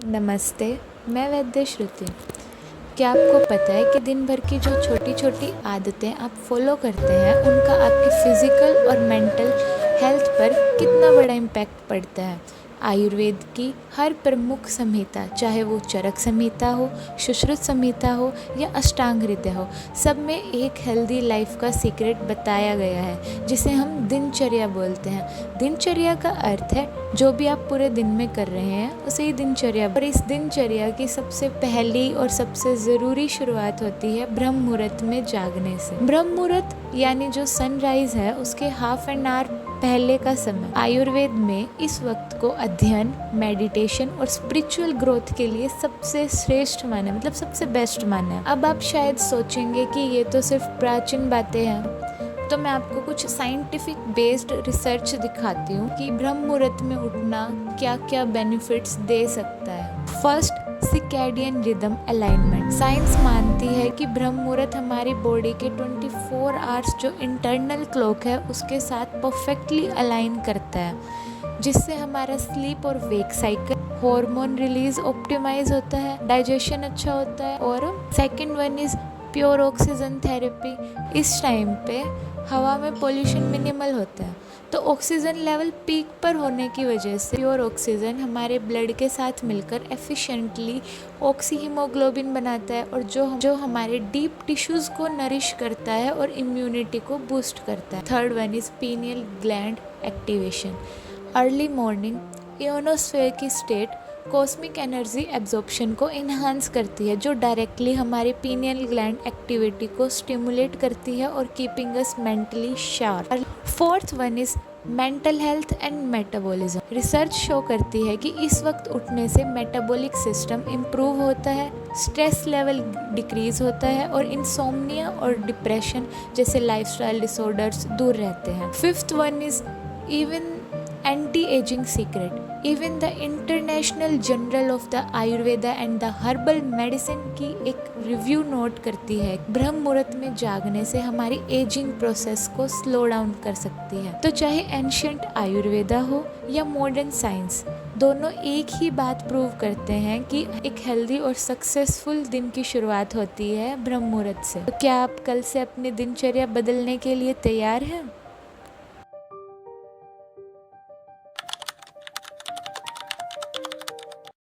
नमस्ते, मैं वैद्य श्रुति। क्या आपको पता है कि दिन भर की जो छोटी छोटी आदतें आप फॉलो करते हैं उनका आपकी फिज़िकल और मेंटल हेल्थ पर कितना बड़ा इम्पैक्ट पड़ता है। आयुर्वेद की हर प्रमुख संहिता, चाहे वो चरक संहिता हो, सुश्रुत संहिता हो या अष्टांग हृदय हो, सब में एक हेल्दी लाइफ का सीक्रेट बताया गया है, जिसे हम दिनचर्या बोलते हैं। दिनचर्या का अर्थ है जो भी आप पूरे दिन में कर रहे हैं उसे ही दिनचर्या। और इस दिनचर्या की सबसे पहली और सबसे ज़रूरी शुरुआत होती है ब्रह्म मुहूर्त में जागने से। ब्रह्म मुहूर्त यानी जो सनराइज है उसके हाफ एन आवर पहले का समय। आयुर्वेद में इस वक्त को अध्ययन, मेडिटेशन और स्पिरिचुअल ग्रोथ के लिए सबसे श्रेष्ठ माना है, मतलब सबसे बेस्ट माना है। अब आप शायद सोचेंगे कि ये तो सिर्फ प्राचीन बातें हैं, तो मैं आपको कुछ साइंटिफिक बेस्ड रिसर्च दिखाती हूँ कि ब्रह्म मुहूर्त में उठना क्या क्या बेनिफिट्स दे सकता है। First, circadian rhythm alignment. Science मानती है कि ब्रह्म मुहूर्त हमारी बॉडी के 24 आवर्स जो इंटरनल क्लॉक है उसके साथ परफेक्टली अलाइन करता है, जिससे हमारा स्लीप और wake cycle, hormone release optimize होता है, डाइजेशन अच्छा होता है। और second one is pure oxygen therapy. इस टाइम पे हवा में पोल्यूशन मिनिमल होता है, तो ऑक्सीजन लेवल पीक पर होने की वजह से प्योर ऑक्सीजन हमारे ब्लड के साथ मिलकर एफिशिएंटली ऑक्सी हीमोग्लोबिन बनाता है, और जो हमारे डीप टिश्यूज़ को नरिश करता है और इम्यूनिटी को बूस्ट करता है। Third one is pineal gland activation. Early morning ionosphere की स्टेट कॉस्मिक एनर्जी एब्जॉर्प्शन को इन्हांस करती है, जो डायरेक्टली हमारी पीनियल ग्लैंड एक्टिविटी को स्टिमुलेट करती है और keeping us mentally sharp. Fourth one is mental health and metabolism. Research show करती है कि इस वक्त उठने से मेटाबॉलिक सिस्टम इम्प्रूव होता है, स्ट्रेस लेवल डिक्रीज होता है और इंसोम्निया और डिप्रेशन जैसे लाइफस्टाइल डिसऑर्डर्स दूर रहते हैं। Fifth one is even anti ageing secret. Even the international journal of the Ayurveda and the herbal medicine की एक रिव्यू नोट करती है ब्रह्म मुहूर्त में जागने से हमारी एजिंग प्रोसेस को स्लो डाउन कर सकती है। तो चाहे एंशियंट आयुर्वेदा हो या मॉडर्न साइंस, दोनों एक ही बात प्रूव करते हैं कि एक हेल्दी और सक्सेसफुल दिन की शुरुआत होती है ब्रह्म मुहूर्त से। तो क्या आप कल से अपनी दिनचर्या बदलने के लिए तैयार हैं?